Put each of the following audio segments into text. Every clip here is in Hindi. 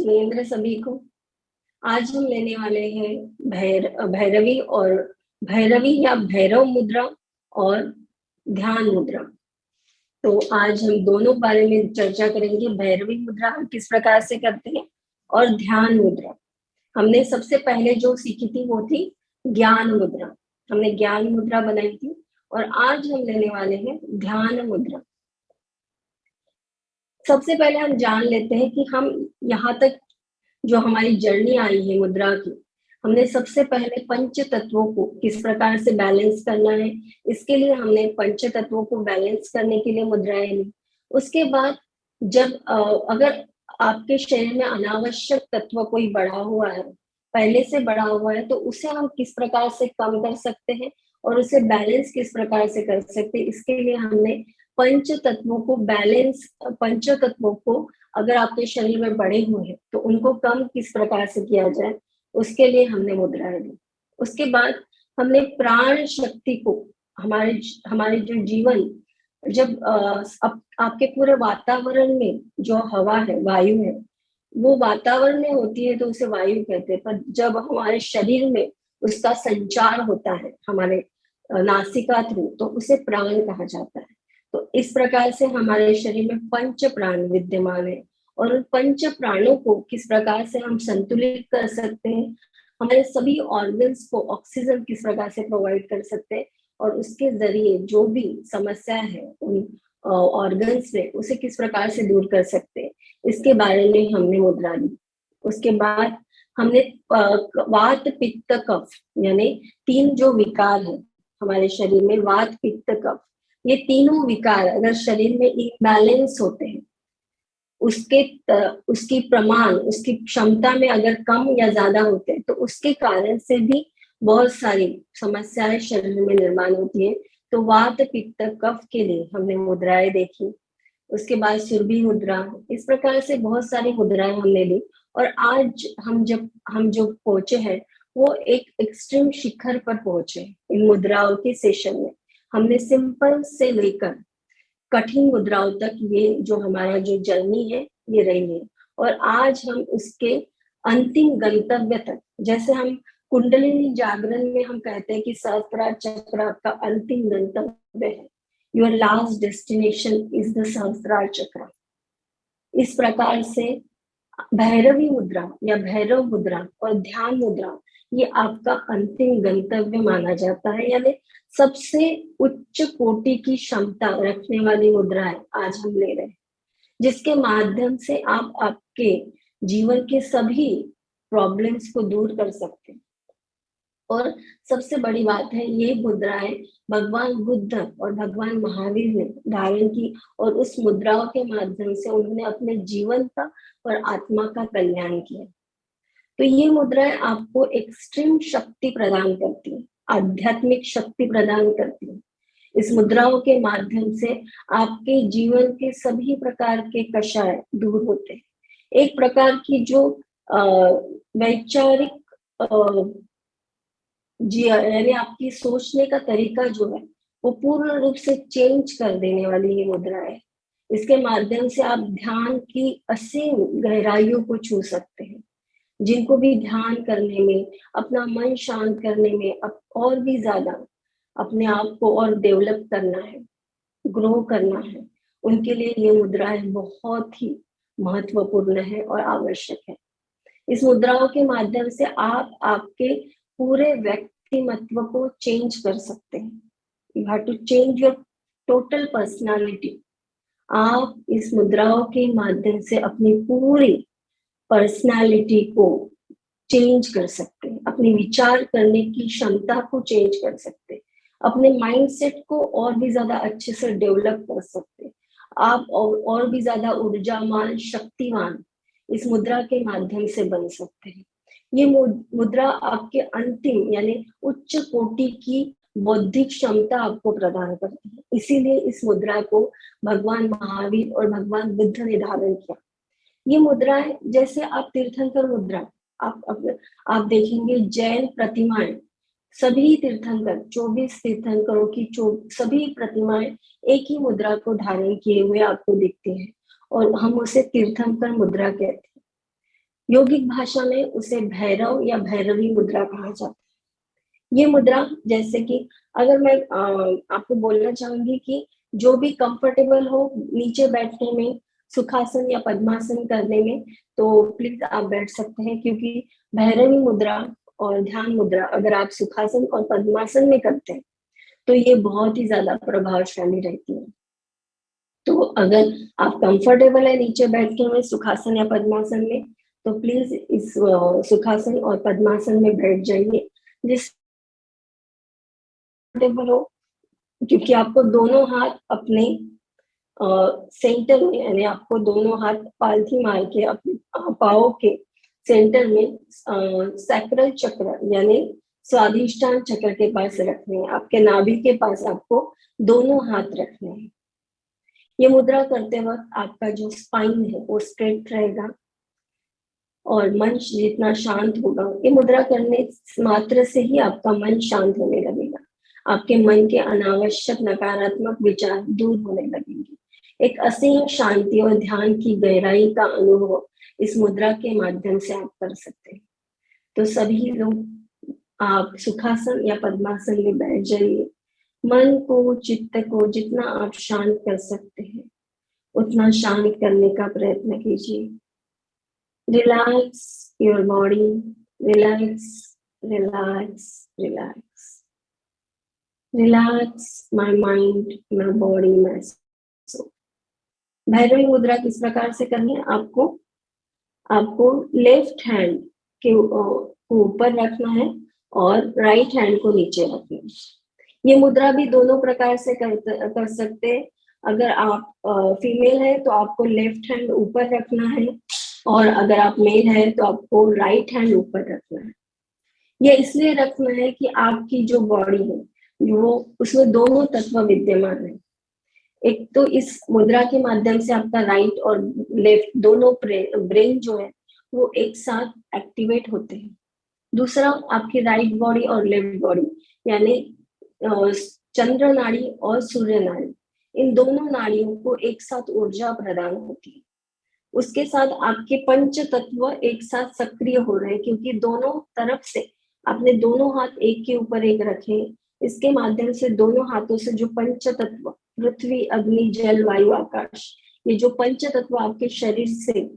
जिनेंद्र सभी को। आज हम लेने वाले हैं भैरवी और भैरवी या भैरव मुद्रा और ध्यान मुद्रा। तो आज हम दोनों बारे में चर्चा करेंगे। भैरवी मुद्रा हम किस प्रकार से करते हैं और ध्यान मुद्रा। हमने सबसे पहले जो सीखी थी वो थी ज्ञान मुद्रा। हमने ज्ञान मुद्रा बनाई थी और आज हम लेने वाले हैं ध्यान मुद्रा। सबसे पहले हम जान लेते हैं कि हम यहाँ तक जो हमारी जर्नी आई है मुद्रा की, हमने सबसे पहले पंच तत्वों को किस प्रकार से बैलेंस करना है, इसके लिए हमने पंच तत्वों को बैलेंस करने के लिए मुद्राएं ली। उसके बाद जब अगर आपके शरीर में अनावश्यक तत्व कोई बढ़ा हुआ है, पहले से बढ़ा हुआ है, तो उसे हम किस प्रकार से कम कर सकते हैं और उसे बैलेंस किस प्रकार से कर सकते हैं, इसके लिए हमने पंच तत्वों को बैलेंस, पंच तत्वों को अगर आपके शरीर में बढ़े हुए हैं तो उनको कम किस प्रकार से किया जाए, उसके लिए हमने मुद्राएं ली। उसके बाद हमने प्राण शक्ति को, हमारे हमारे जो जीवन, जब आपके पूरे वातावरण में जो हवा है, वायु है, वो वातावरण में होती है तो उसे वायु कहते हैं, पर जब हमारे शरीर में उसका संचार होता है हमारे नासिका थ्रू, तो उसे प्राण कहा जाता है। तो इस प्रकार से हमारे शरीर में पंच प्राण विद्यमान है और उन पंच प्राणों को किस प्रकार से हम संतुलित कर सकते हैं, हमारे सभी ऑर्गन्स को ऑक्सीजन किस प्रकार से प्रोवाइड कर सकते हैं और उसके जरिए जो भी समस्या है उन ऑर्गन्स में, उसे किस प्रकार से दूर कर सकते हैं, इसके बारे में हमने मुद्रा ली। उसके बाद हमने वात पित्त कफ, यानी तीन जो विकार है हमारे शरीर में, वात पित्त कफ, ये तीनों विकार अगर शरीर में इम्बैलेंस होते हैं, उसकी प्रमाण, उसकी क्षमता में अगर कम या ज्यादा होते हैं, तो उसके कारण से भी बहुत सारी समस्याएं शरीर में निर्माण होती है। तो वात पित्त कफ के लिए हमने मुद्राएं देखी। उसके बाद सुरभि मुद्रा, इस प्रकार से बहुत सारी मुद्राएं हमने ली। और आज हम जो पहुंचे हैं वो एक एक्सट्रीम शिखर पर पहुंचे इन मुद्राओं के सेशन में। हमने सिंपल से लेकर कठिन मुद्राओं तक ये जो हमारा जो जर्नी है ये रही है, और आज हम उसके अंतिम गंतव्य तक, जैसे हम कुंडलिनी जागरण में हम कहते हैं कि सहस्त्रार चक्र का अंतिम गंतव्य है, your last destination is the Sahasrara chakra. इस प्रकार से भैरवी मुद्रा या भैरव मुद्रा और ध्यान मुद्रा ये आपका अंतिम गंतव्य माना जाता है, यानी सबसे उच्च कोटि की क्षमता रखने वाली मुद्राएं आज हम ले रहे हैं, जिसके माध्यम से आप आपके जीवन के सभी प्रॉब्लम्स को दूर कर सकते हैं। और सबसे बड़ी बात है, ये मुद्राएं भगवान बुद्ध और भगवान महावीर ने धारण की और उस मुद्राओं के माध्यम से उन्होंने अपने जीवन का और आत्मा का कल्याण किया। तो ये मुद्राएं आपको एक्सट्रीम शक्ति प्रदान करती है, आध्यात्मिक शक्ति प्रदान करती है। इस मुद्राओं के माध्यम से आपके जीवन के सभी प्रकार के कषाय दूर होते हैं। एक प्रकार की जो वैचारिक जी, यानी आपकी सोचने का तरीका जो है वो पूर्ण रूप से चेंज कर देने वाली ये मुद्रा है। इसके माध्यम से आप ध्यान की असीम गहराइयों को छू सकते हैं। जिनको भी ध्यान करने में, अपना मन शांत करने में, और भी ज्यादा अपने आप को और डेवलप करना है, ग्रो करना है, उनके लिए ये मुद्राएं बहुत ही महत्वपूर्ण है और आवश्यक है। इस मुद्राओं के माध्यम से आप आपके पूरे व्यक्तिमत्व को चेंज कर सकते हैं। You have to change your total personality. आप इस मुद्राओं के माध्यम से अपनी पूरी पर्सनालिटी को चेंज कर सकते हैं, अपनी विचार करने की क्षमता को चेंज कर सकते हैं, अपने माइंडसेट को और भी ज्यादा अच्छे से डेवलप कर सकते हैं। आप और भी ज्यादा ऊर्जावान, शक्तिवान इस मुद्रा के माध्यम से बन सकते हैं। ये मुद्रा आपके अंतिम यानी उच्च कोटि की बौद्धिक क्षमता आपको प्रदान करती है। इसीलिए इस मुद्रा को भगवान महावीर और भगवान बुद्ध ने धारण किया। ये मुद्राएं, जैसे आप तीर्थंकर मुद्रा, आप देखेंगे जैन प्रतिमाएं, सभी तीर्थंकर, 24 तीर्थंकरों की सभी प्रतिमाएं एक ही मुद्रा को धारण किए हुए आपको दिखती हैं और हम उसे तीर्थंकर मुद्रा कहते हैं। योगिक भाषा में उसे भैरव या भैरवी मुद्रा कहा जाता है। ये मुद्रा, जैसे कि अगर मैं आपको बोलना चाहूंगी कि जो भी कंफर्टेबल हो नीचे बैठने में, सुखासन या पद्मासन करने में, तो प्लीज आप बैठ सकते हैं, क्योंकि भैरवी मुद्रा और ध्यान मुद्रा अगर आप सुखासन और पद्मासन में करते हैं तो ये बहुत ही ज्यादा प्रभावशाली रहती है। तो अगर आप कंफर्टेबल है नीचे बैठने में, सुखासन या पद्मासन में, तो प्लीज इस सुखासन और पद्मासन में बैठ जाइए जिस कंफर्टेबल हो, क्योंकि आपको दोनों हाथ अपने सेंटर में, यानी आपको दोनों हाथ पालथी मार के अपने पाओ के सेंटर में सैक्रल चक्र यानी स्वादिष्टान चक्र के पास रखने हैं। आपके नाभि के पास आपको दोनों हाथ रखने हैं। ये मुद्रा करते वक्त आपका जो स्पाइन है वो स्ट्रेट रहेगा और मन जितना शांत होगा। ये मुद्रा करने मात्र से ही आपका मन शांत होने लगेगा, आपके मन के अनावश्यक नकारात्मक विचार दूर होने लगेंगे। एक असीम शांति और ध्यान की गहराई का अनुभव इस मुद्रा के माध्यम से आप कर सकते हैं। तो सभी लोग आप सुखासन या पद्मासन में बैठ जाइए। मन को, चित्त को जितना आप शांत कर सकते हैं उतना शांत करने का प्रयत्न कीजिए। Relax your body, relax, relax, relax, relax my mind, my body, my soul. भैरवी मुद्रा किस प्रकार से करनी है? आपको लेफ्ट हैंड के ऊपर रखना है और राइट हैंड को नीचे रखना है। ये मुद्रा भी दोनों प्रकार से कर सकते हैं। अगर आप फीमेल है तो आपको लेफ्ट हैंड ऊपर रखना है, और अगर आप मेल है तो आपको राइट हैंड ऊपर रखना है। ये इसलिए रखना है कि आपकी जो बॉडी है वो उसमें दोनों तत्व विद्यमान है। एक तो इस मुद्रा के माध्यम से आपका राइट और लेफ्ट दोनों ब्रेन जो है वो एक साथ एक्टिवेट होते हैं। दूसरा, आपकी राइट बॉडी और लेफ्ट बॉडी यानी चंद्र नाड़ी और सूर्य नाड़ी, इन दोनों नाड़ियों को एक साथ ऊर्जा प्रदान होती है। उसके साथ आपके पंच तत्व एक साथ सक्रिय हो रहे हैं, क्योंकि दोनों तरफ से आपने दोनों हाथ एक के ऊपर एक रखे। इसके माध्यम से दोनों हाथों से जो पंच तत्व पृथ्वी, अग्नि, जल, वायु, आकाश, ये जो पंच तत्व आपके शरीर से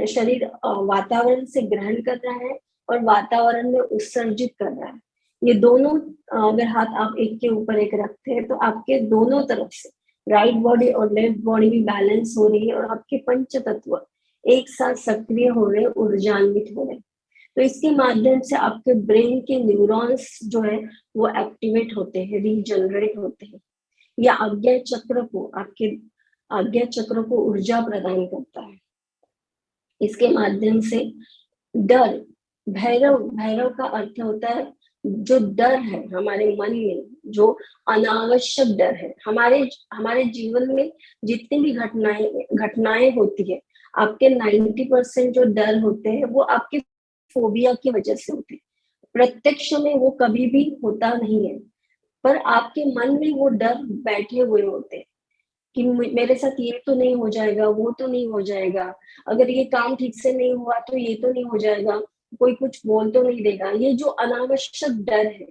शरीर वातावरण से ग्रहण कर रहा है और वातावरण में उत्सर्जित कर रहा है। ये दोनों अगर हाथ आप एक के ऊपर एक रखते हैं तो आपके दोनों तरफ से राइट बॉडी और लेफ्ट बॉडी भी बैलेंस हो रही है और आपके पंच तत्व एक साथ सक्रिय हो रहे, ऊर्जान्वित हो रहे। तो इसके माध्यम से आपके ब्रेन के न्यूरॉन्स जो है वो एक्टिवेट होते हैं, रीजनरेट होते हैं। या आज्ञा चक्र को, आपके आज्ञा चक्र को ऊर्जा प्रदान करता है। इसके माध्यम से डर, भैरव का अर्थ होता है जो डर है हमारे मन में, जो अनावश्यक डर है हमारे जीवन में जितनी भी घटनाएं होती है, आपके 90% जो डर होते हैं वो आपके फोबिया की वजह से होते हैं। प्रत्यक्ष में वो कभी भी होता नहीं है, पर आपके मन में वो डर बैठे हुए होते हैं कि मेरे साथ ये तो नहीं हो जाएगा, वो तो नहीं हो जाएगा, अगर ये काम ठीक से नहीं हुआ तो ये तो नहीं हो जाएगा, कोई कुछ बोल तो नहीं देगा। ये जो अनावश्यक डर है,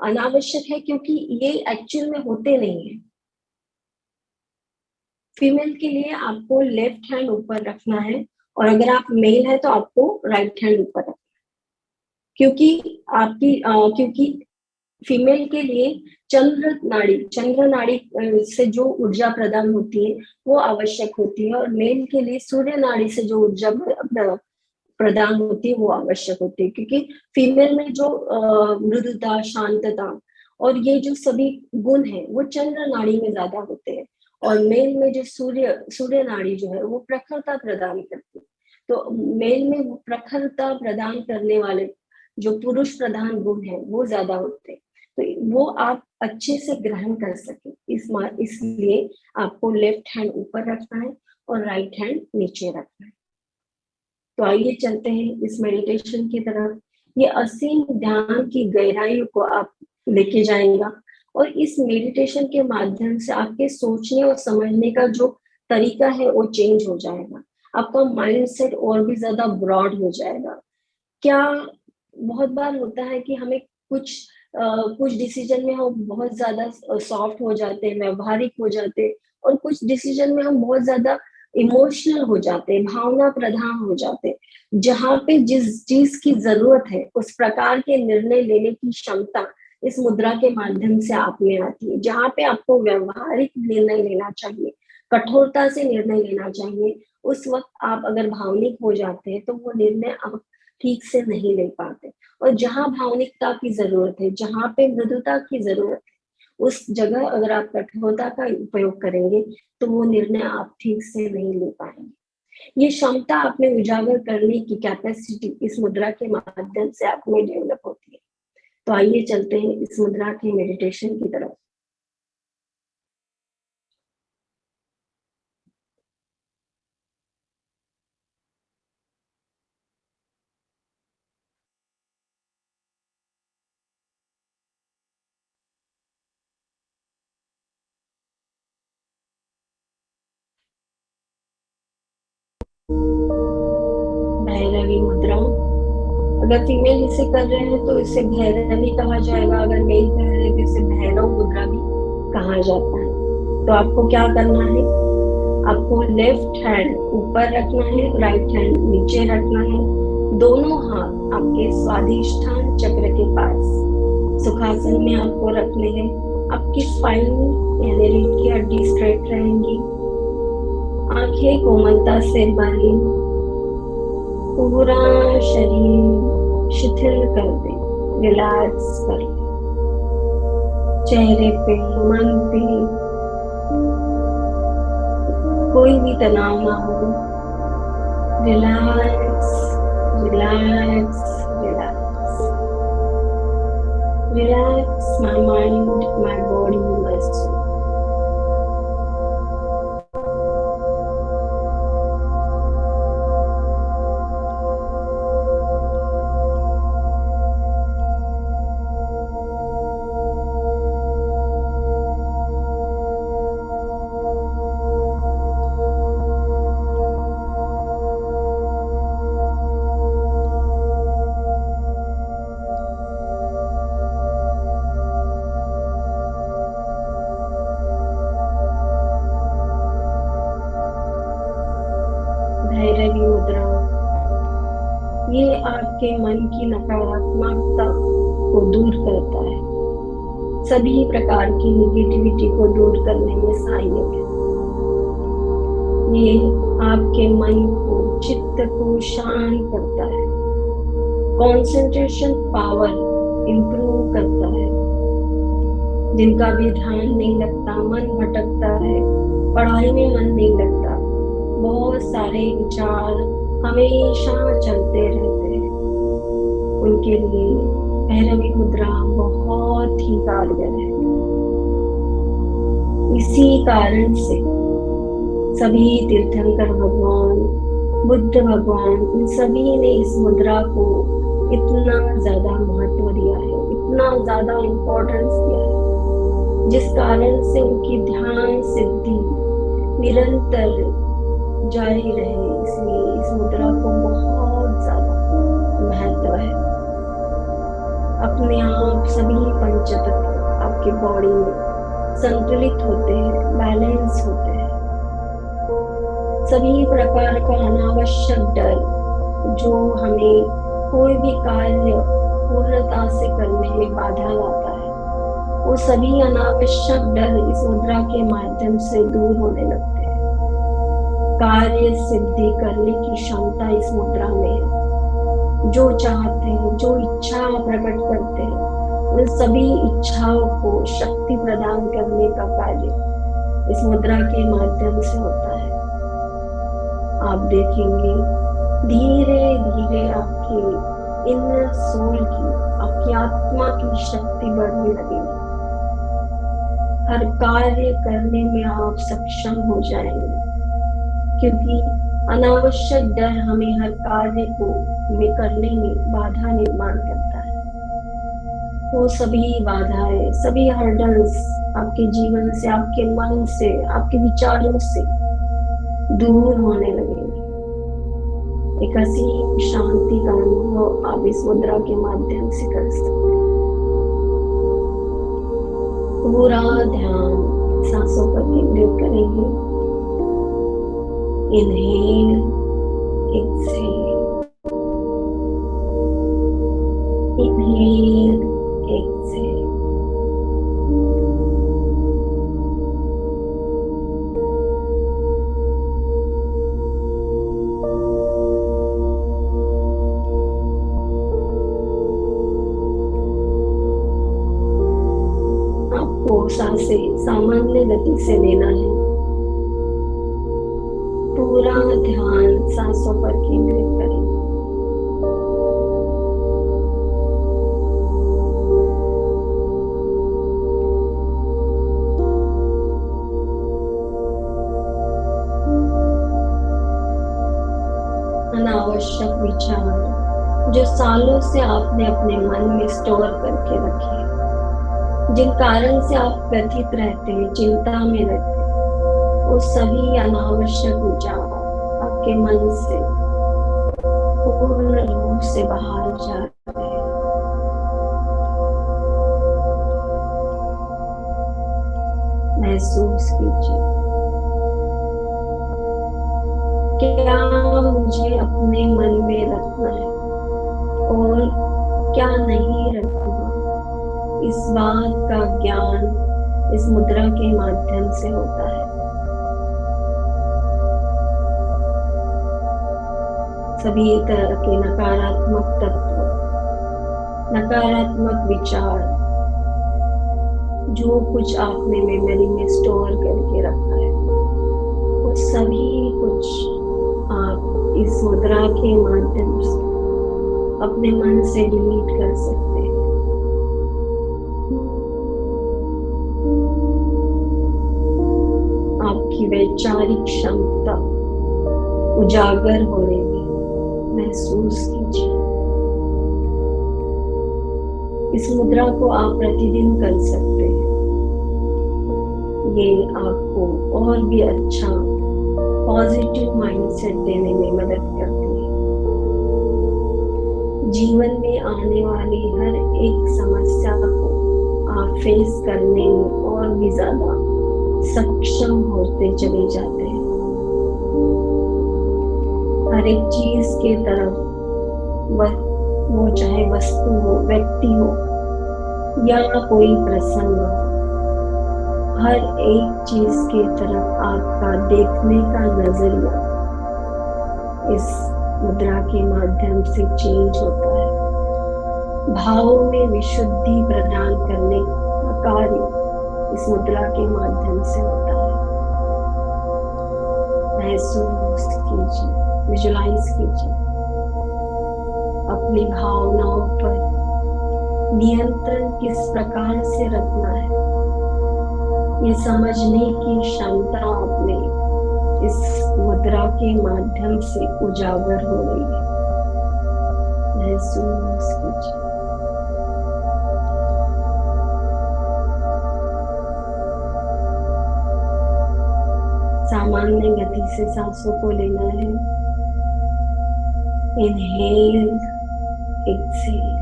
अनावश्यक है क्योंकि ये एक्चुअल में होते नहीं है। फीमेल के लिए आपको लेफ्ट हैंड ऊपर रखना है और अगर आप मेल है तो आपको राइट हैंड ऊपर रखना है, क्योंकि फीमेल के लिए चंद्र नाड़ी से जो ऊर्जा प्रदान होती है वो आवश्यक होती है, और मेल के लिए सूर्य नाड़ी से जो ऊर्जा प्रदान होती है वो आवश्यक होती है। क्योंकि फीमेल में जो मृदुता, शांतता और ये जो सभी गुण है वो चंद्र नाड़ी में ज्यादा होते हैं, और मेल में जो सूर्य नाड़ी जो है वो प्रखरता प्रदान करती है। तो मेल में प्रखरता प्रदान करने वाले जो पुरुष प्रधान गुण है वो ज्यादा होते हैं, तो वो आप अच्छे से ग्रहण कर सके इसलिए आपको लेफ्ट हैंड ऊपर रखना है और राइट हैंड नीचे रखना है। तो आइए चलते हैं इस मेडिटेशन की तरफ। ये असीम ध्यान की गहराई को आप लेके जाएगा, और इस मेडिटेशन के माध्यम से आपके सोचने और समझने का जो तरीका है वो चेंज हो जाएगा। आपका माइंडसेट और भी ज्यादा ब्रॉड हो जाएगा। क्या बहुत बार होता है कि हमें कुछ डिसीजन में हम बहुत ज्यादा सॉफ्ट हो जाते हैं, व्यवहारिक हो जाते हैं, और कुछ डिसीजन में हम बहुत ज्यादा इमोशनल हो जाते हैं, भावना प्रधान हो जाते हैं। जहाँ पे जिस चीज की जरूरत है उस प्रकार के निर्णय लेने की क्षमता इस मुद्रा के माध्यम से आप में आती है। जहाँ पे आपको व्यवहारिक निर्णय लेना चाहिए, कठोरता से निर्णय लेना चाहिए, उस वक्त आप अगर भावनिक हो जाते हैं तो वो निर्णय आप ठीक से नहीं ले पाते। और जहाँ भावनिकता की जरूरत है, जहाँ पे मृदुता की जरूरत है, उस जगह अगर आप कठोरता का उपयोग करेंगे तो वो निर्णय आप ठीक से नहीं ले पाएंगे। ये क्षमता आप में उजागर करने की कैपेसिटी इस मुद्रा के माध्यम से आप में डेवलप होती है। तो आइए चलते हैं इस मुद्रा के मेडिटेशन की तरफ। भैरवी मुद्रा, अगर फीमेल इसे कर रहे हैं तो इसे भैरवी कहा जाएगा, अगर मेल कर रहे हैं तो इसे भैरव मुद्रा भी कहा जाता है। तो आपको क्या करना है, आपको लेफ्ट हैंड ऊपर रखना है, राइट हैंड नीचे रखना है। दोनों हाथ आपके स्वादिष्ठान चक्र के पास सुखासन में आपको रखने हैं। आपकी स्पाइन यानी रीढ़ की हड्डी स्ट्रेट रहेंगी, आंखें कोमलता से बंद, पूरा शरीर शिथिल कर दे, रिलैक्स कर दे। चेहरे पे, मन पे कोई भी तनाव ना हो। Relax relax relax relax my mind, my body, my soul. भैरवी मुद्रा ये आपके मन की नकारात्मकता को दूर करता है, सभी प्रकार की निगेटिविटी को दूर करने में सहायक है। ये आपके मन को, चित्त को शांत करता है, कंसंट्रेशन पावर इंप्रूव करता है। जिनका भी ध्यान नहीं लगता, मन भटकता है, पढ़ाई में मन नहीं लगता, बहुत सारे विचार हमेशा चलते रहते हैं, उनके लिए भैरवी मुद्रा बहुत ही कारगर है। इसी कारण से सभी तीर्थंकर भगवान, बुद्ध भगवान, इन सभी ने इस मुद्रा को इतना ज्यादा महत्व दिया है, इतना ज्यादा इम्पोर्टेंस दिया है, जिस कारण से उनकी ध्यान सिद्धि निरंतर जारी रहे। इसलिए इस मुद्रा को बहुत ज्यादा महत्व है। अपने आप सभी पंचतत्व आपकी बॉडी में संतुलित होते हैं, बैलेंस होते हैं। सभी प्रकार का अनावश्यक डर जो हमें कोई भी कार्य पूर्णता से करने में बाधा लाता है, वो सभी अनावश्यक डर इस मुद्रा के माध्यम से दूर होने लगते हैं। कार्य सिद्धि करने की क्षमता इस मुद्रा में है। जो चाहते हैं, जो इच्छा प्रकट करते हैं, उन सभी इच्छाओं को शक्ति प्रदान करने का कार्य इस मुद्रा के माध्यम से होता है। आप देखेंगे धीरे धीरे आपके इनर सोल की, आपकी आत्मा की शक्ति बढ़ने लगेगी। हर कार्य करने में आप सक्षम हो जाएंगे, क्योंकि अनावश्यक डर हमें हर कार्य को करने में बाधा निर्माण करता है। वो सभी बाधाएं, सभी हर्डल्स आपके जीवन से, आपके मन से, आपके विचारों से दूर होने लगेंगे। एक असीम शांति का अनुभव आप इस मुद्रा के माध्यम से कर सकते हैं। पूरा ध्यान सांसों पर केंद्रित करेंगे। Inhale, exhale, inhale, exhale. सांसें सामान्य गति से लेना है। पूरा ध्यान सांसों पर केंद्रित करें। अनावश्यक विचार जो सालों से आपने अपने मन में स्टोर करके रखे, जिन कारण से आप व्यथित रहते हैं, चिंता में रहते हैं, वो सभी अनावश्यक विचार आपके मन से पूर्ण रूप से बाहर जा रहे हैं। महसूस कीजिए, क्या मुझे अपने मन में रखना है और क्या नहीं रखना। इस बात का ज्ञान इस मुद्रा के माध्यम से होता है। सभी तरह के नकारात्मक तत्व, नकारात्मक विचार, जो कुछ आपने मेमोरी में स्टोर करके रखा है, वो सभी कुछ आप इस मुद्रा के माध्यम से अपने मन से डिलीट कर सकते हैं। आपकी वैचारिक क्षमता उजागर हो रही है, महसूस कीजिए। इस मुद्रा को आप प्रतिदिन कर सकते हैं। ये आपको और भी अच्छा पॉजिटिव माइंडसेट देने में मदद करती है। जीवन में आने वाली हर एक समस्या को आप फेस करने में और भी ज्यादा सक्षम होते चले जाते हैं। हर एक चीज के तरफ, वो चाहे वस्तु हो, व्यक्ति हो या कोई प्रसंग हो, हर एक चीज के तरफ आपका देखने का नजरिया इस मुद्रा के माध्यम से चेंज होता है। भावों में विशुद्धि प्रदान करने का कार्य इस मुद्रा के माध्यम से होता है। महसूस कीजिए, विजुलाइज कीजिए। अपनी भावनाओं पर नियंत्रण किस प्रकार से रखना है, ये समझने की क्षमता आप में इस मुद्रा के माध्यम से उजागर हो रही है। महसूस कीजिए। सामान्य गति से सांसों को लेना है। Inhale, exhale,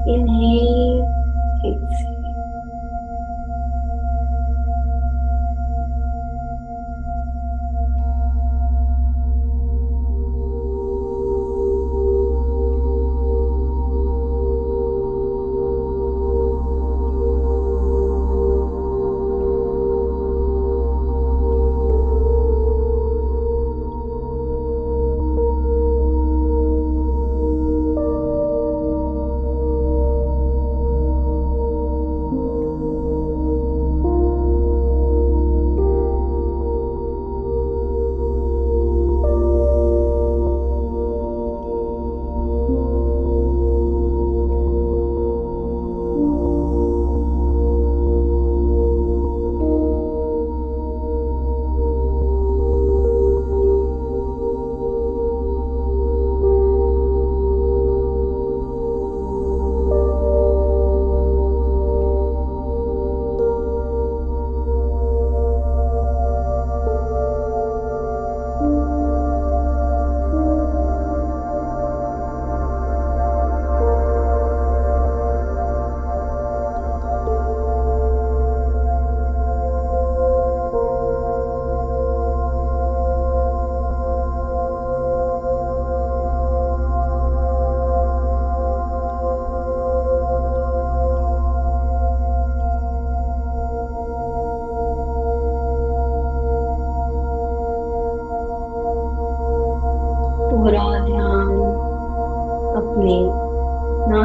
inhale, exhale.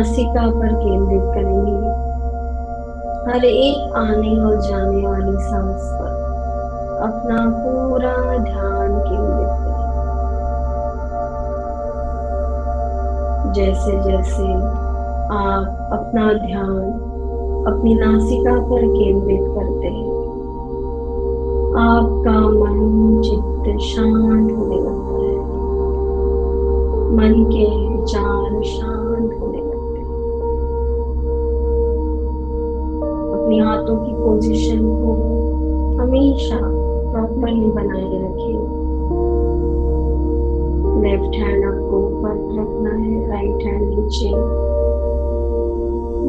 नासिका पर केंद्रित करेंगे। हर एक आने और जाने वाली सांस पर अपना पूरा ध्यान केंद्रित करें। जैसे जैसे आप अपना ध्यान अपनी नासिका पर केंद्रित करते हैं, आपका मन चित्त शांत होने लगता है, मन के विचार शांत होने लगते हैं। अपनी हाथों की पोजीशन को हमेशा प्रॉपरली बनाए रखें। लेफ्ट हैंड आपको ऊपर रखना है, राइट हैंड नीचे,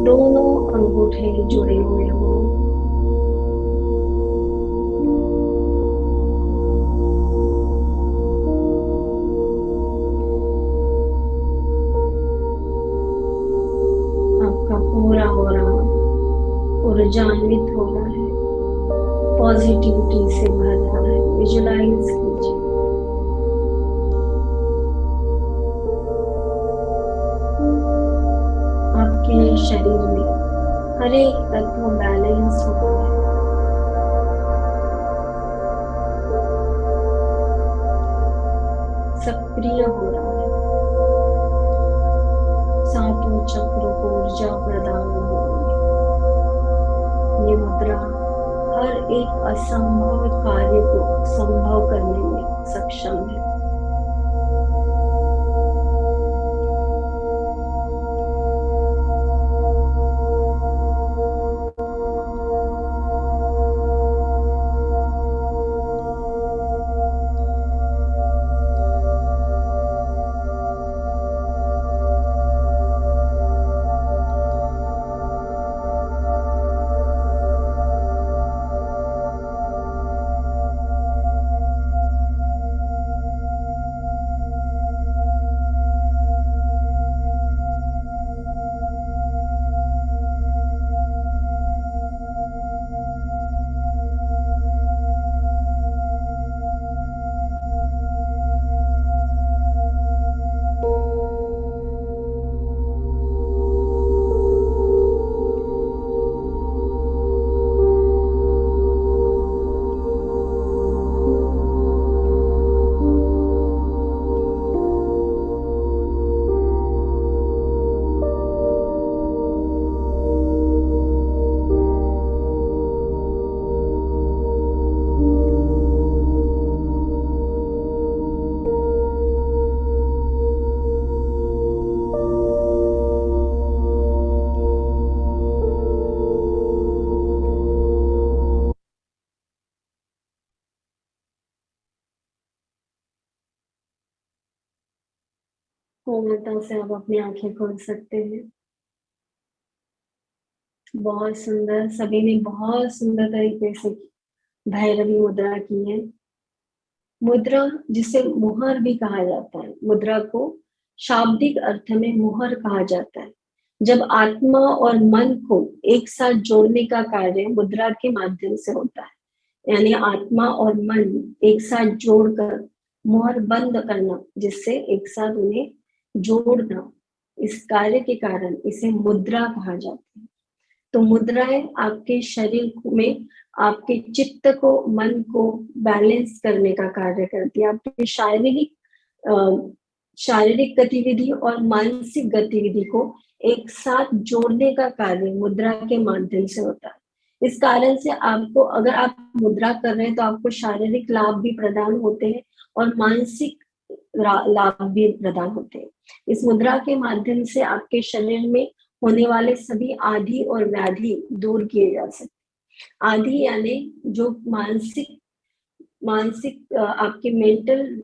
दोनों अंगूठे जुड़े हुए हों। आपका पूरा ऑरा ऊर्जान्वित हो रहा है, पॉजिटिविटी से भर रहा है। विजुलाइज कीजिए। आपके शरीर में हर एक तत्व बैलेंस हो रहा है। सक्रिय हो रहा है। सातों चक्रों को ऊर्जा प्रदान हो रही है। ये मुद्रा हर एक असंभव कार्य को संभव करने में सक्षम है। पूर्णता से आप अपनी आंखें खोल सकते हैं। बहुत सुंदर, सभी ने बहुत सुंदर तरीके से भैरवी मुद्रा की है। मुद्रा जिसे मुहर भी कहा जाता है, मुद्रा को शाब्दिक अर्थ में मुहर कहा जाता है। जब आत्मा और मन को एक साथ जोड़ने का कार्य मुद्रा के माध्यम से होता है, यानी आत्मा और मन एक साथ जोड़कर मुहर बंद करना, जिससे एक साथ उन्हें जोड़ना, इस कार्य के कारण इसे मुद्रा कहा जाता है। तो मुद्राएं आपके शरीर में आपके चित्त को, मन को बैलेंस करने का कार्य करती है। आपके शारीरिक गतिविधि और मानसिक गतिविधि को एक साथ जोड़ने का कार्य मुद्रा के माध्यम से होता है। इस कारण से आपको, अगर आप मुद्रा कर रहे हैं तो आपको शारीरिक लाभ भी प्रदान होते हैं और मानसिक लाभ भी प्रदान होते हैं। इस मुद्रा के माध्यम से आपके शरीर में होने वाले सभी आदि और व्याधि दूर किए जा सकते। आदि यानी जो मानसिक आपके मेंटल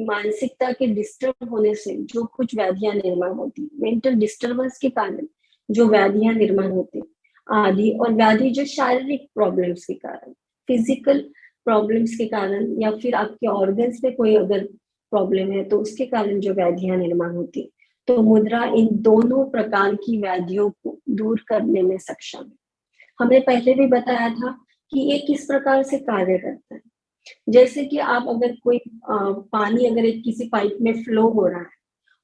मानसिकता के डिस्टर्ब होने से जो कुछ व्याधियां निर्माण होती, मेंटल डिस्टर्बेंस के कारण जो व्याधियां निर्माण होती आदि, और व्याधि जो शारीरिक प्रॉब्लम्स के कारण, फिजिकल प्रॉब्लम्स के कारण, या फिर आपके ऑर्गन्स में कोई अगर प्रॉब्लम है तो उसके कारण जो व्याधियां निर्माण होती, तो मुद्रा इन दोनों प्रकार की व्याधियों को दूर करने में सक्षम है। हमने पहले भी बताया था कि ये किस प्रकार से कार्य करता है। जैसे कि आप अगर कोई पानी अगर एक किसी पाइप में फ्लो हो रहा है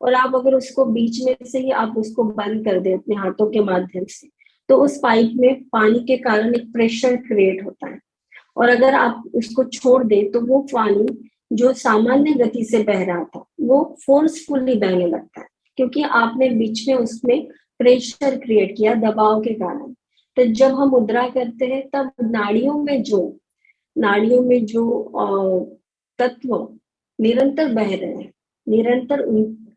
और आप अगर उसको बीच में से ही आप उसको बंद कर दे अपने हाथों के माध्यम से, तो उस पाइप में पानी के कारण एक प्रेशर क्रिएट होता है। और अगर आप उसको छोड़ दे तो वो पानी जो सामान्य गति से बह रहा था वो फोर्सफुली बहने लगता है, क्योंकि आपने बीच में उसमें प्रेशर क्रिएट किया दबाव के कारण। तो जब हम मुद्रा करते हैं तब नाड़ियों में जो तत्व निरंतर बह रहे हैं, निरंतर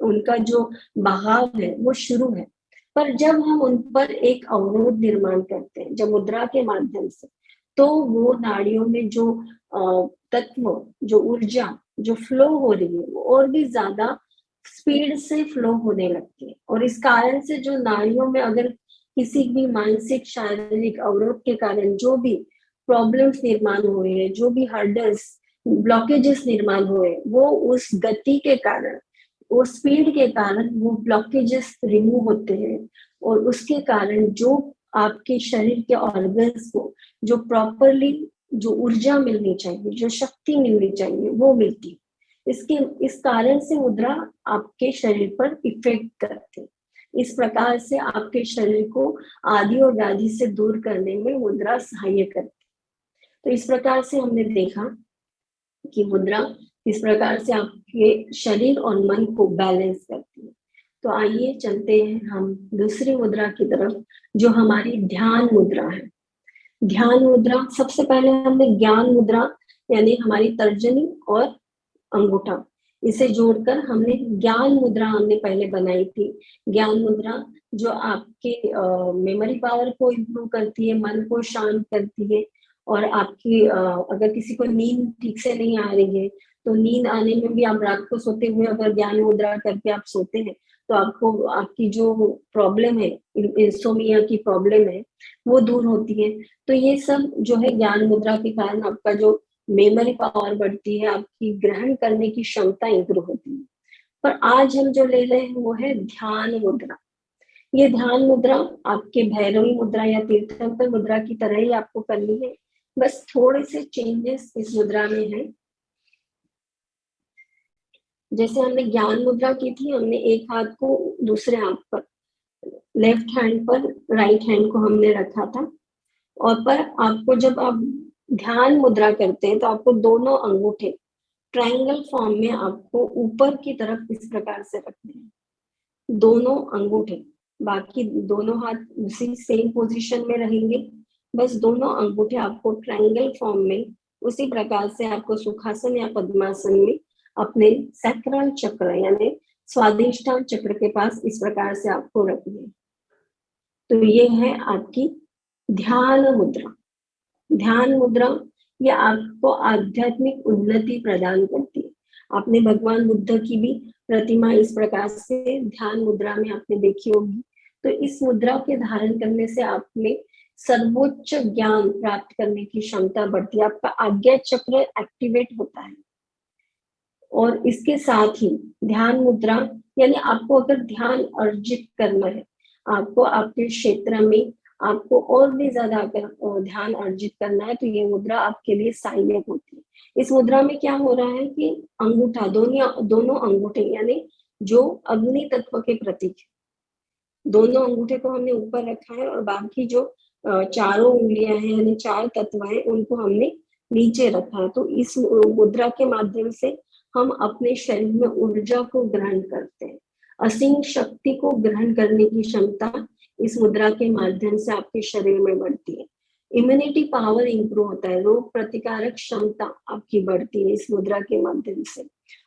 उनका जो बहाव है वो शुरू है। पर जब हम उन पर एक अवरोध निर्माण करते हैं जब मुद्रा के माध्यम से, तो वो नाड़ियों में जो तत्व, जो ऊर्जा जो फ्लो हो रही है वो और भी ज्यादा स्पीड से फ्लो होने लगती है। और इस कारण से जो नाड़ियों में अगर किसी भी मानसिक शारीरिक अवरोध के कारण जो भी प्रॉब्लम्स निर्माण हुए हैं, जो भी हर्डल्स ब्लॉकेजेस निर्माण हुए, वो उस गति के कारण, वो स्पीड के कारण वो ब्लॉकेजेस रिमूव होते हैं। और उसके कारण जो आपके शरीर के ऑर्गन्स को जो प्रॉपरली जो ऊर्जा मिलनी चाहिए, जो शक्ति मिलनी चाहिए, वो मिलती है। इस कारण से मुद्रा आपके शरीर पर इफेक्ट करती है। इस प्रकार से आपके शरीर को आदि और व्याधि से दूर करने में मुद्रा सहायक करती है। तो इस प्रकार से हमने देखा कि मुद्रा इस प्रकार से आपके शरीर और मन को बैलेंस करती है। तो आइए चलते हैं हम दूसरी मुद्रा की तरफ, जो हमारी ध्यान मुद्रा है। ध्यान मुद्रा, सबसे पहले हमने ज्ञान मुद्रा यानी हमारी तर्जनी और अंगूठा, इसे जोड़कर हमने ज्ञान मुद्रा हमने पहले बनाई थी। ज्ञान मुद्रा जो आपके मेमोरी पावर को इम्प्रूव करती है, मन को शांत करती है। और आपकी अगर किसी को नींद ठीक से नहीं आ रही है, तो नींद आने में भी आप रात को सोते हुए अगर ज्ञान मुद्रा करके आप सोते हैं, तो आपको आपकी जो प्रॉब्लम है, इंसोमिया की प्रॉब्लम है, वो दूर होती है। तो ये सब जो है ज्ञान मुद्रा के कारण आपका जो मेमोरी पावर बढ़ती है, आपकी ग्रहण करने की क्षमता इंप्रूव होती है। पर आज हम जो ले रहे हैं वो है ध्यान मुद्रा। ये ध्यान मुद्रा आपके भैरवी मुद्रा या तीर्थंकर मुद्रा की तरह ही आपको करनी है, बस थोड़े से चेंजेस इस मुद्रा में है। जैसे हमने ज्ञान मुद्रा की थी, हमने एक हाथ को दूसरे हाथ पर, लेफ्ट हैंड पर राइट हैंड को हमने रखा था। और पर आपको जब आप ध्यान मुद्रा करते हैं तो आपको दोनों अंगूठे ट्रायंगल फॉर्म में आपको ऊपर की तरफ इस प्रकार से रखने हैं, दोनों अंगूठे। बाकी दोनों हाथ उसी सेम पोजीशन में रहेंगे, बस दोनों अंगूठे आपको ट्रायंगल फॉर्म में उसी प्रकार से आपको सुखासन या पद्मासन में अपने सैक्रल चक्र यानी स्वादिष्टान चक्र के पास इस प्रकार से आपको रखनी है। तो ये है आपकी ध्यान मुद्रा। ध्यान मुद्रा ये आपको आध्यात्मिक उन्नति प्रदान करती है। आपने भगवान बुद्ध की भी प्रतिमा इस प्रकार से ध्यान मुद्रा में आपने देखी होगी। तो इस मुद्रा के धारण करने से आप में सर्वोच्च ज्ञान प्राप्त करने की क्षमता बढ़ती है, आपका आज्ञा चक्र एक्टिवेट होता है। और इसके साथ ही ध्यान मुद्रा यानी आपको अगर ध्यान अर्जित करना है, आपको आपके क्षेत्र में आपको और भी ज्यादा अगर ध्यान अर्जित करना है, तो ये मुद्रा आपके लिए सहायक होती है। इस मुद्रा में क्या हो रहा है कि अंगूठा, दोनों अंगूठे यानी जो अग्नि तत्व के प्रतीक है, दोनों अंगूठे को हमने ऊपर रखा है और बाकी जो चारों उंगलियां हैं यानी 4 तत्व है उनको हमने नीचे रखा है। तो इस मुद्रा के माध्यम से हम अपने शरीर में ऊर्जा को ग्रहण करते हैं। असीम शक्ति को ग्रहण करने की क्षमता इस मुद्रा के माध्यम से आपके शरीर में बढ़ती है। इम्यूनिटी पावर इंप्रूव होता है, रोग प्रतिकारक क्षमता आपकी बढ़ती है इस मुद्रा के माध्यम से।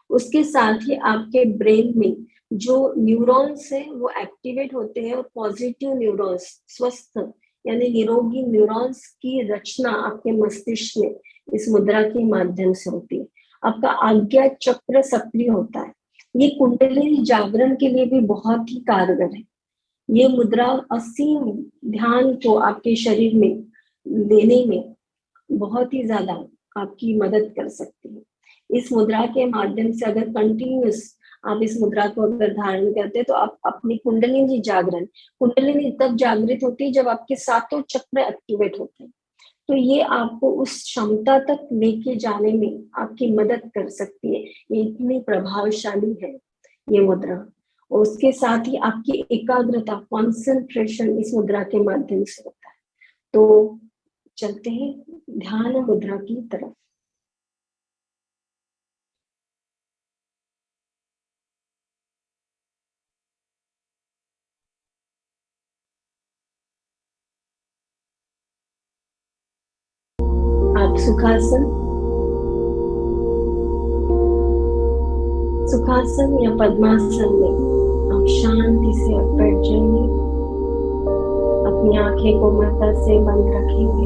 उसके साथ ही आपके ब्रेन में जो न्यूरॉन्स है वो एक्टिवेट होते हैं और पॉजिटिव न्यूरॉन्स, स्वस्थ यानी निरोगी न्यूरॉन्स की रचना आपके मस्तिष्क में इस मुद्रा के माध्यम से होती है। आपका आज्ञा चक्र सक्रिय होता है। ये कुंडलिनी जागरण के लिए भी बहुत ही कारगर है। ये मुद्रा असीम ध्यान को आपके शरीर में लेने में बहुत ही ज्यादा आपकी मदद कर सकती है। इस मुद्रा के माध्यम से अगर कंटिन्यूस आप इस मुद्रा को अगर धारण करते हैं तो आप अपनी कुंडलिनी जागरण, कुंडलिनी तब जागृत होती है जब आपके सातों चक्र एक्टिवेट होते हैं। तो ये आपको उस क्षमता तक लेके जाने में आपकी मदद कर सकती है। ये इतनी प्रभावशाली है ये मुद्रा। और उसके साथ ही आपकी एकाग्रता, कॉन्सेंट्रेशन इस मुद्रा के माध्यम से होता है। तो चलते हैं ध्यान मुद्रा की तरफ। आप सुखासन या पद्मासन में आप शांति से आप बैठ जाएंगे। अपनी आंखें कोमलता से बंद रखेंगे।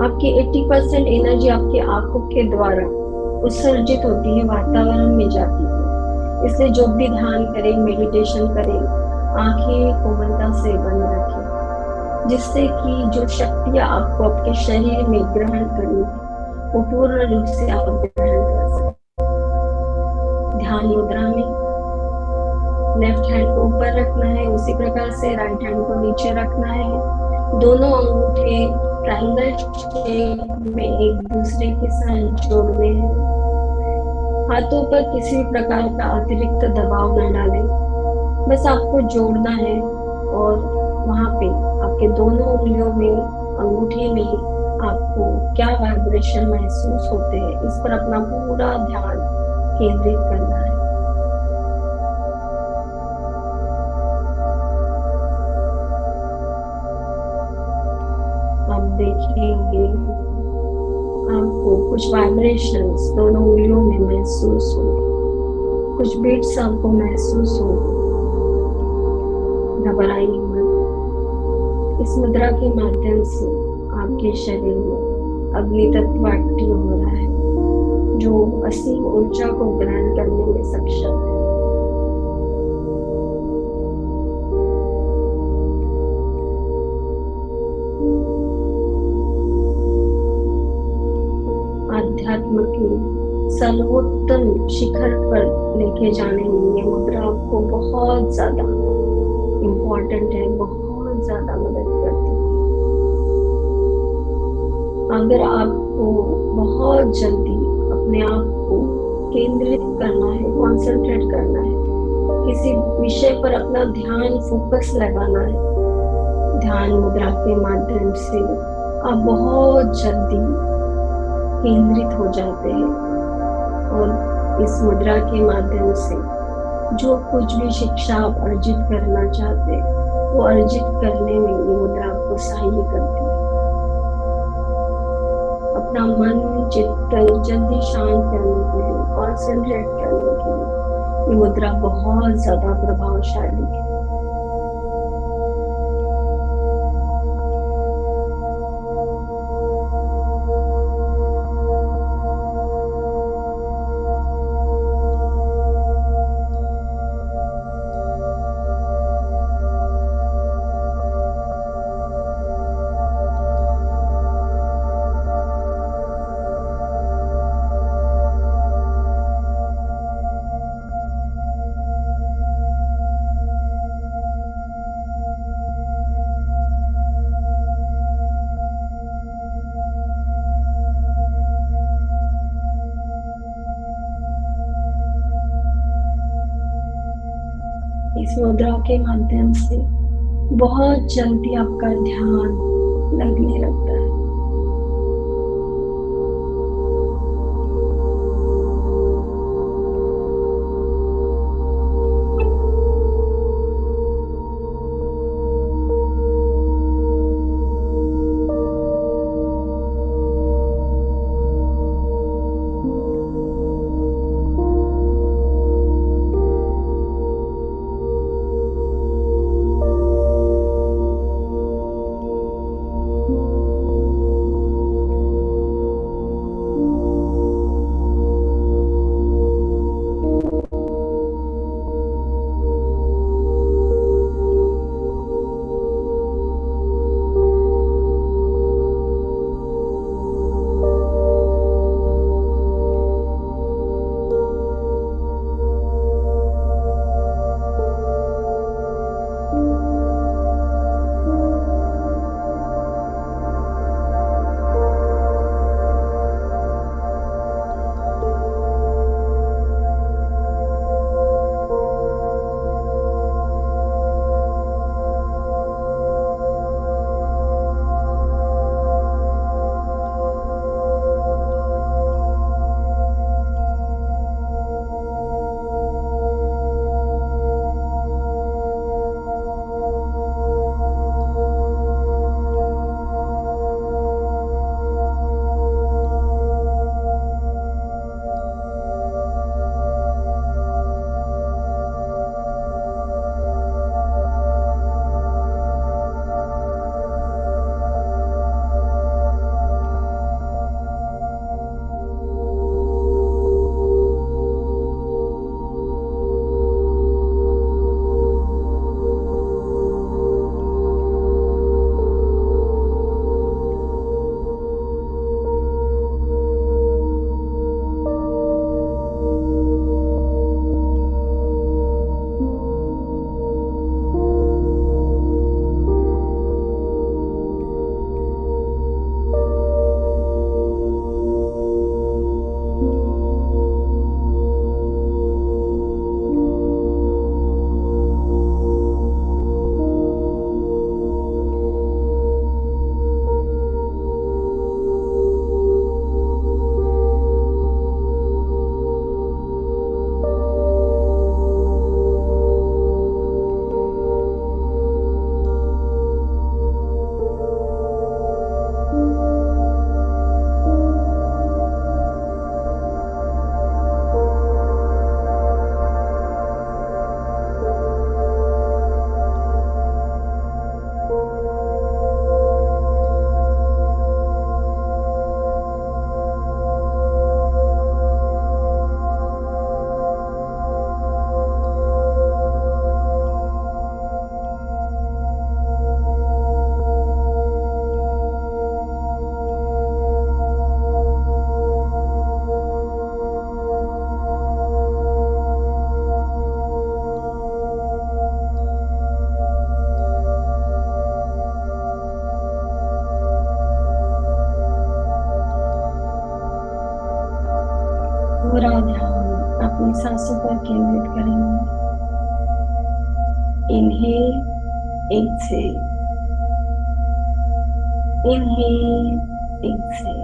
आपकी 80% एनर्जी आपकी आंखों के द्वारा उत्सर्जित होती है, वातावरण में जाती है। इसलिए जो भी ध्यान करें, मेडिटेशन करें, आंखें कोमलता से बंद रखें, जिससे कि जो शक्तियां आपको आपके शरीर में ग्रहण करनी है वो पूर्ण रूप से आप ग्रहण कर सकते। ध्यान मुद्रा में लेफ्ट हैंड को ऊपर रखना है, उसी प्रकार से राइट हैंड को नीचे रखना है। दोनों अंगूठे ट्रायंगल शेप में एक दूसरे के साथ जोड़ने हैं। हाथों पर किसी भी प्रकार का अतिरिक्त दबाव न डालें, बस आपको जोड़ना है। और वहां पे आपके दोनों उंगलियों में, अंगूठे में आपको क्या वाइब्रेशन महसूस होते हैं, इस पर अपना पूरा ध्यान केंद्रित करना है। आप देखेंगे आपको कुछ वाइब्रेशंस दोनों उंगलियों में महसूस होंगे, कुछ बीट्स आपको महसूस होंगे। घबराइए मत। इस मुद्रा के माध्यम से आपके शरीर में अग्नि तत्व एक्टिव हो रहा है, जो असीम ऊर्जा को ग्रहण करने में सक्षम है। आध्यात्म के सर्वोत्तम शिखर पर लेके जाने में ये मुद्रा आपको बहुत ज्यादा इम्पोर्टेंट है, बहुत ज्यादा मदद करती है। अगर आपको बहुत जल्दी अपने आप को केंद्रित करना है, कंसंट्रेट करना है, किसी विषय पर अपना ध्यान फोकस लगाना है, ध्यान मुद्रा के माध्यम से आप बहुत जल्दी केंद्रित हो जाते हैं। और इस मुद्रा के माध्यम से जो कुछ भी शिक्षा आप अर्जित करना चाहते हैं वो अर्जित करने में ये मुद्रा आपको सहाय करती है। अपना मन चित्त जल्दी शांत करने के लिए, कंसंट्रेट करने के लिए ये मुद्रा बहुत ज्यादा प्रभावशाली है। इस मुद्रा के माध्यम से बहुत जल्दी आपका ध्यान लगने लगता है। पूरा ध्यान अपनी सांसों पर केंद्रित करेंगे। Inhale, exhale, inhale, exhale.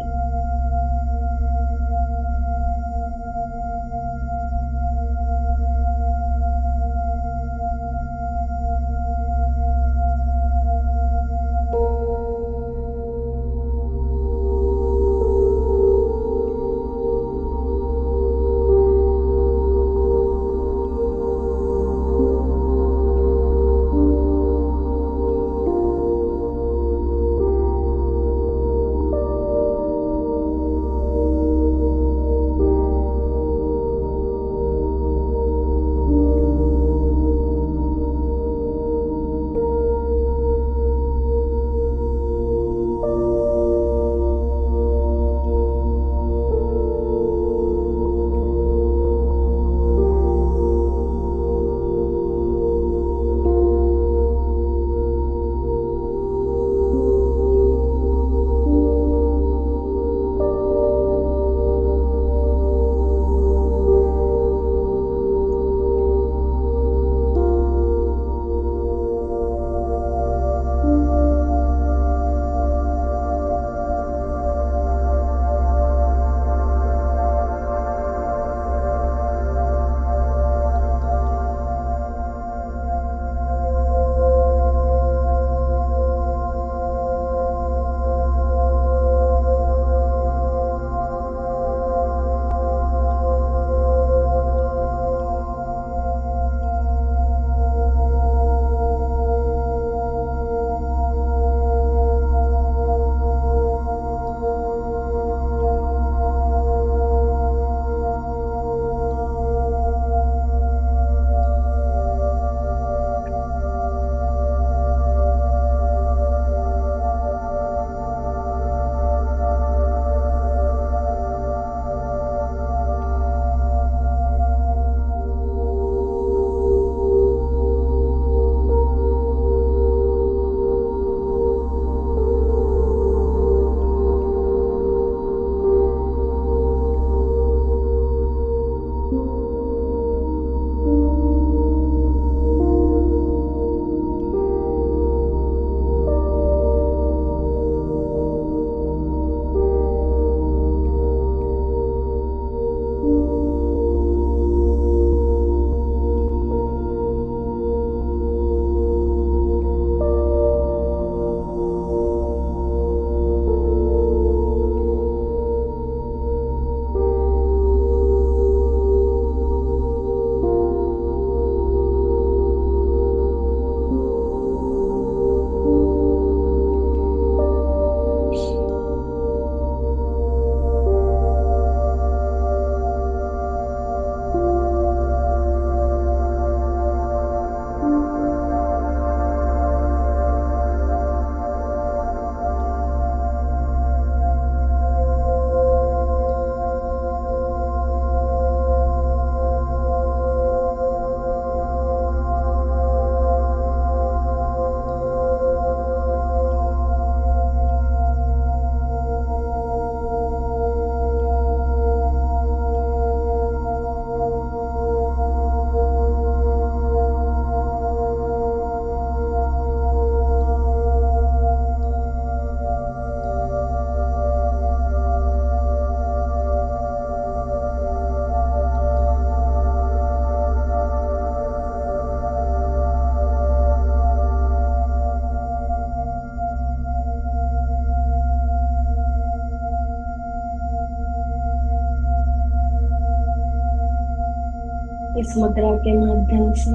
इस मुद्रा के माध्यम से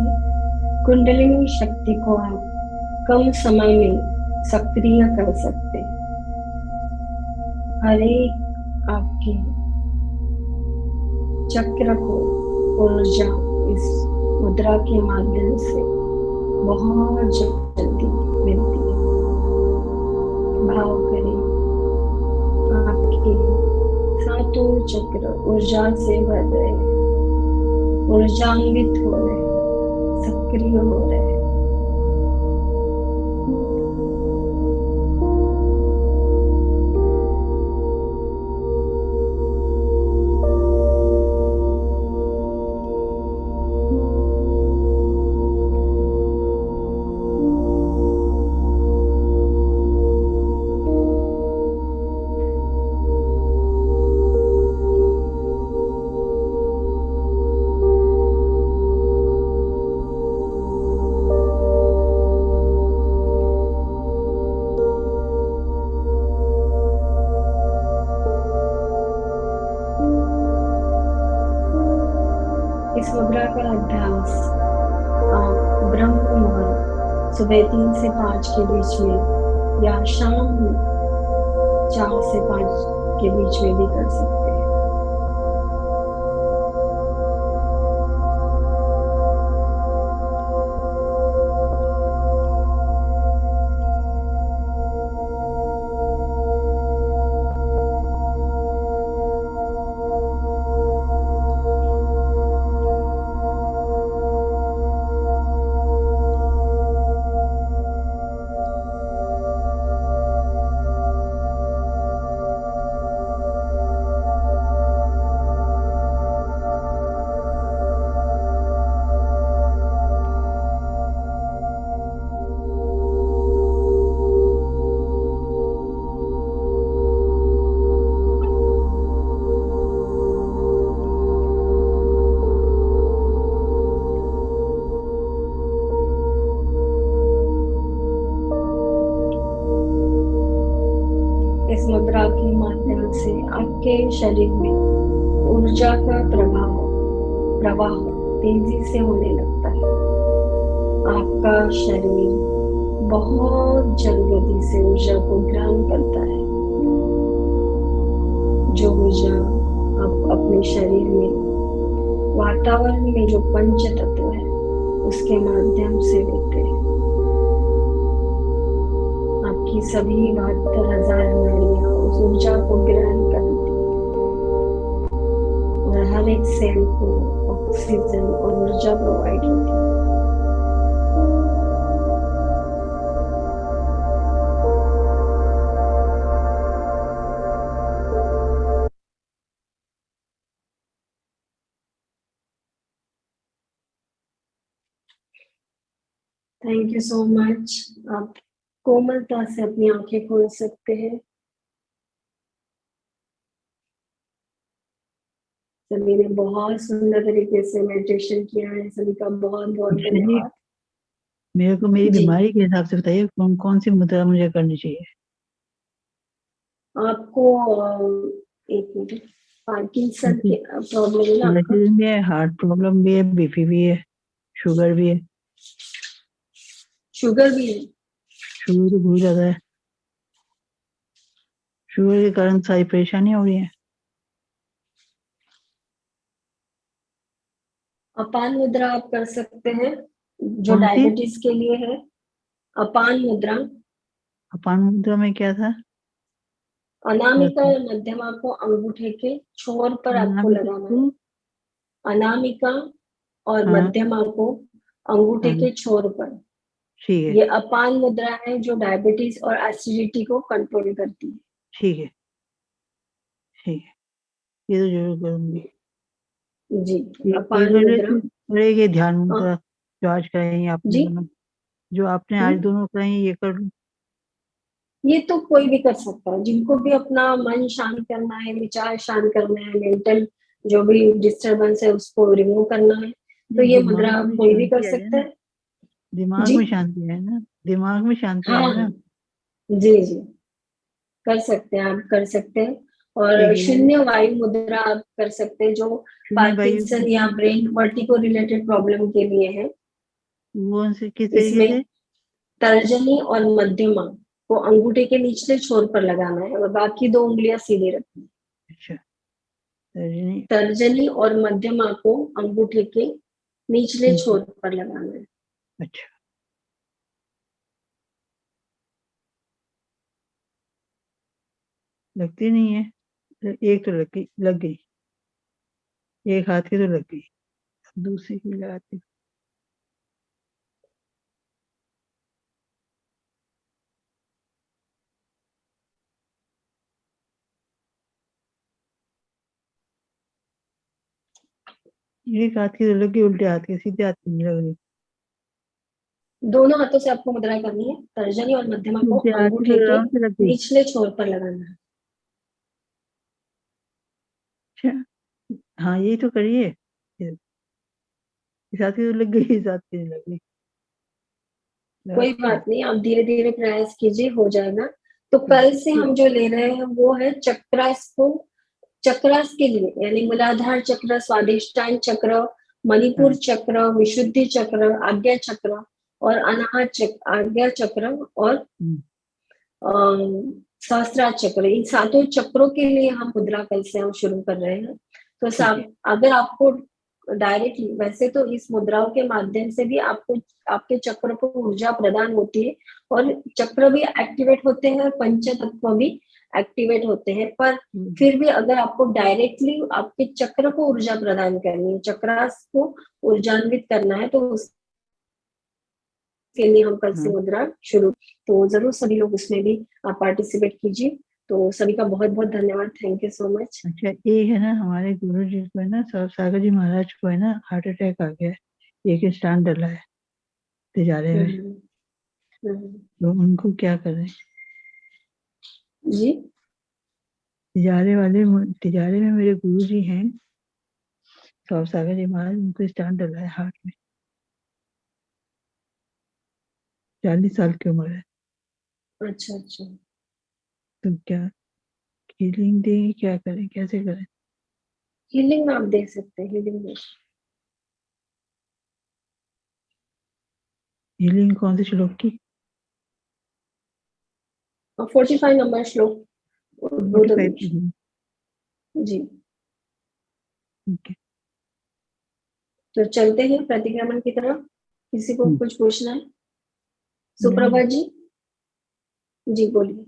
कुंडलिनी शक्ति को आप कम समय में सक्रिय कर सकते हैं। हर एक आपके चक्र को ऊर्जा इस मुद्रा के माध्यम से बहुत जल्दी मिलती है। भाव करें आपके सातों चक्र ऊर्जा से भर रहे हैं, ऊर्जान्वित हो रहे हैं, सक्रिय हो रहे हैं। इस मुद्रा का अभ्यास आप ब्रह्म मुहूर्त सुबह 3 से 5 के बीच में या शाम 4 से 5 के बीच में भी कर सकते हैं। इस मुद्रा के माध्यम से आपके शरीर में ऊर्जा का प्रवाह तेजी से होने लगता है। आपका शरीर बहुत जल्द गति से ऊर्जा को ग्रहण करता है। जो ऊर्जा आप अपने शरीर में वातावरण में जो पंच तत्व है उसके माध्यम से लेते हैं। आपकी सभी 72,000 नाड़ियां उस ऊर्जा को ग्रहण करती और हर एक सेल को ऑक्सीजन और ऊर्जा प्रोवाइड होती है। Thank you so much. आप कोमलता से अपनी आंखें खोल सकते हैं। सभी ने बहुत सुंदर तरीके से मेडिटेशन किया है। सभी का बहुत बहुत धन्यवाद। मेरे को मेरी बीमारी के हिसाब से बताइए कौन कौन सी मुद्रा मुझे करनी चाहिए। आपको एक मिनट, पार्किंसन की प्रॉब्लम है ना आपका? भी है, हार्ट प्रॉब्लम भी है, बीपी भी है, शुगर भी है। शुगर भी है? शुगर तो बहुत ज्यादा है। शुगर के कारण सारी परेशानी हो रही है। अपान मुद्रा आप कर सकते हैं जो डायबिटीज के लिए है। अपान मुद्रा। अपान मुद्रा में क्या था? अनामिका और मध्यमा को अंगूठे के छोर पर आपको लगाना है। अनामिका और मध्यमा को अंगूठे के छोर पर। ठीक है। ये अपान मुद्रा है जो डायबिटीज और एसिडिटी को कंट्रोल करती है। ठीक है, ठीक है, ये तो जरूर करूंगी जी। अपान मुद्रा ध्यान मुद्रा जो आज कराई आपने दोनों, जो आपने आज दोनों कराई, ये कर लूं? ये तो कोई भी कर सकता है। जिनको भी अपना मन शांत करना है, विचार शांत करना है, मेंटल जो भी डिस्टरबेंस है उसको रिमूव करना है, तो ये मुद्रा कोई भी कर सकता है। दिमाग में शांति है ना, दिमाग में शांति है ना। जी जी, कर सकते हैं, आप कर सकते हैं। और शून्य वायु मुद्रा आप कर सकते हैं जो पार्किंसन या ब्रेन वर्टिगो रिलेटेड प्रॉब्लम के लिए है। वो किस तरीके से? तर्जनी और मध्यमा को अंगूठे के निचले छोर पर लगाना है और बाकी 2 उंगलियां सीधे रखनी है। अच्छा। तर्जनी और मध्यमा को अंगूठे के निचले छोर पर लगाना है। अच्छा। लगती नहीं है, एक तो लग गई, एक हाथ की तो लग गई, दूसरी की लगाती। एक हाथ की तो लग गई, उल्टे हाथ की, सीधे हाथ की नहीं लग रही। दोनों हाथों से आपको मुद्रा करनी है। तर्जनी और मध्यमा को अंगूठे के निचले छोर पर लगाना है। अच्छा, हाँ यही तो करिए। इस हाथ की तो लग गई, इस हाथ की नहीं लग गई। कोई बात नहीं, आप धीरे धीरे प्रयास कीजिए, हो जाएगा। तो कल से हम जो ले रहे हैं वो है चक्रास के लिए, यानी मूलाधार चक्र, स्वादिष्टान चक्र, मणिपुर चक्र, विशुद्धि चक्र, आज्ञा चक्र और अनाहत चक्र, आज्ञा चक्र और सहस्त्रार चक्र, इन सातों चक्रों के लिए हम मुद्रा कल से हम शुरू कर रहे हैं। तो अगर आपको डायरेक्टली, वैसे तो इस मुद्राओं के माध्यम से भी आपको आपके चक्र को ऊर्जा प्रदान होती है और चक्र भी एक्टिवेट होते हैं और पंच तत्व भी एक्टिवेट होते हैं, पर फिर भी अगर आपको डायरेक्टली आपके चक्र को ऊर्जा प्रदान करनी है, चक्रास को ऊर्जान्वित करना है, तो उसके लिए हम कल से मुद्रा शुरू, तो जरूर सभी लोग उसमें भी आप पार्टिसिपेट कीजिए। तो सभी का बहुत बहुत धन्यवाद, थैंक यू सो मच। अच्छा, एक है ना हमारे गुरु जी को है ना, सागर जी महाराज को है ना हार्ट अटैक आ गया है, एक स्टैंड डला है तिजारे में, तो उनको क्या करें जी? तिजारे में मेरे गुरु जी हैं सागर जी महाराज, उनको स्टैंड डला है हार्ट में, 40 साल की उम्र है। अच्छा अच्छा, तो क्या हीलिंग देंगे, क्या करें, कैसे करें? हीलिंग में आप दे सकते हैं, हीलिंग में। हीलिंग कौन से श्लोक की? 45 नंबर श्लोक उद्बोध जी। ओके, तो चलते हैं प्रतिक्रमण की तरफ। किसी को कुछ पूछना है? सुप्रभा जी, जी बोलिए।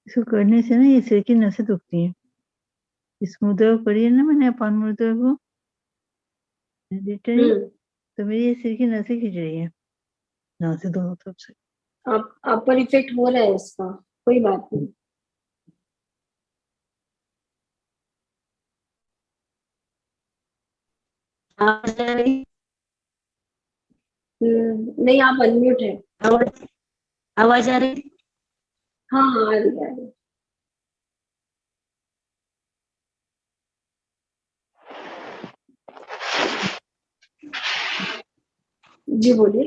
इसको करने से ना ये सिर की नसें दुखती हैं। इस मुद्रा को करिए ना, मैंने अपान मुद्रा को तो मेरी ये सिर की नसें खिंच रही है नासे दोनों तरफ से। आप पर इफेक्ट हो रहा है उसका, कोई बात नहीं। नहीं, आप अनम्यूट है। आवाज आ रही? हाँ हाँ, आ रही है। जी बोलिए।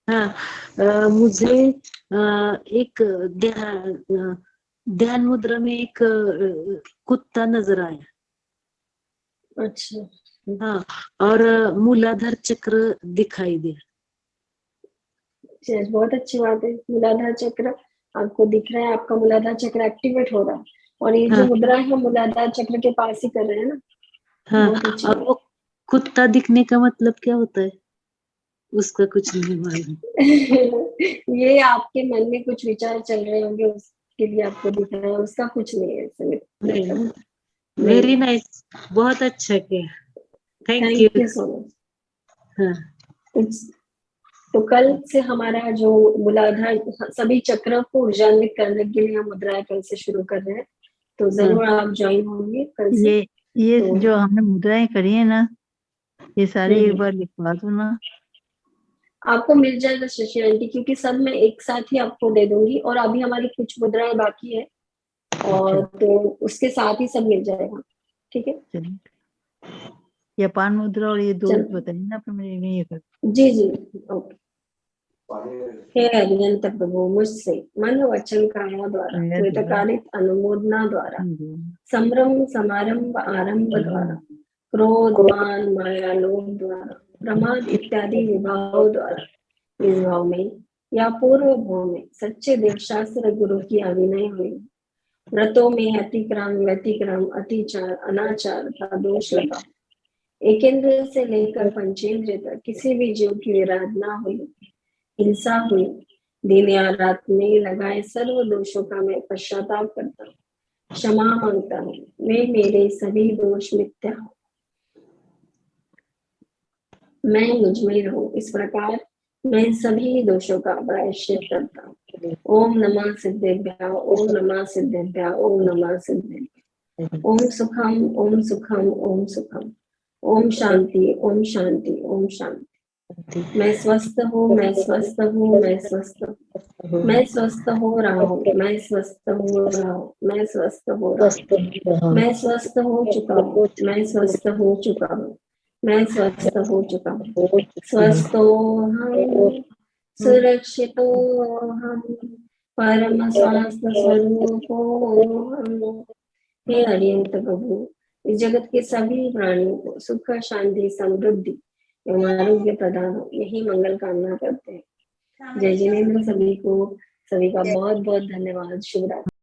हाँ, मुझे एक ध्यान मुद्रा में एक कुत्ता नजर आया। अच्छा, हाँ, और मूलाधार चक्र दिखाई दे। बहुत अच्छी बात है। मूलाधार चक्र आपको दिख रहा है, आपका मूलाधार चक्र एक्टिवेट हो रहा है, और ये जो मुद्रा है हम मूलाधार चक्र के पास ही कर रहे हैं ना। हाँ, और वो कुत्ता दिखने का मतलब क्या होता है? उसका कुछ नहीं मालूम। ये आपके मन में कुछ विचार चल रहे होंगे, उसके लिए आपको दिख रहा है, उसका कुछ नहीं है। वेरी नाइस, बहुत अच्छा किया, थैंक यू सो मच। तो कल से हमारा जो मूलाधार सभी चक्रों को ऊर्जान्वित करने के लिए हम मुद्राएं कल से शुरू कर रहे हैं, तो जरूर आप ज्वाइन होंगे कल से। ये तो जो हमने मुद्राएं करी है ना, ये सारी एक बार लिखवा दो ना। आपको मिल जाएगा शशि आंटी, क्योंकि सब मैं एक साथ ही आपको दे दूंगी, और अभी हमारी कुछ मुद्राएं बाकी है, और तो उसके साथ ही सब मिल जाएगा। ठीक है, ये पान मुद्रा और ये दो बताइए ना, फिर मैं ये कर। जी जी, ओके। हे अरिहंत प्रभु, मुझसे मन वचन काया द्वारा त्वरितकालिक अनुमोदना द्वारा संभ्रम समारंभ आरंभ द्वारा क्रोध मान माया लोभ द्वारा प्रमाद इत्यादि विभाव द्वारा इस भाव में या पूर्व भाव में सच्चे देवशास्त्र गुरु की अभिनय हुई। व्रतों में अतिक्रम व्यतिक्रम अतिचार अनाचार का दोष लगा, एकेंद्र से लेकर पंचेंद्र तक किसी भी जीव की आराधना हुई, हिंसा हुई, दिन या रात में लगाए सर्व दोषों का मैं पश्चाताप करता हूँ, क्षमा मांगता हूँ, वे मेरे सभी दोष मिथ्या हो, मैं मुझ में रहूं। इस प्रकार मैं सभी दोषों का प्रायश्चित करता हूँ। ओम नमः सिद्धेभ्यः, ओम नमः सिद्धेभ्यः, ओम नमः सिद्धेभ्यः। ओम सुखम, ओम सुखम, ओम सुखम। ओम शांति, ओम शांति, ओम शांति। मैं स्वस्थ हूँ, मैं स्वस्थ हूँ, मैं स्वस्थ हूँ, मैं स्वस्थ हो रहा हूँ, मैं स्वस्थ हो रहा हूँ, मैं स्वस्थ हो रहा हूँ, मैं स्वस्थ हो चुका हूँ, मैं स्वस्थ हो चुका हूँ, मैं स्वस्थ हो चुका हूँ। स्वस्थो हम, सुरक्षितो हम, परम स्वास्थ्य स्वरूपो हे हरियंत प्रभु, इस जगत के सभी प्राणियों को सुख शांति समृद्धि एवं आरोग्य प्रदान हो, यही मंगल कामना करते हैं। जय जिनेन्द्र। सभी को, सभी का बहुत बहुत धन्यवाद। शुभ रात्रि।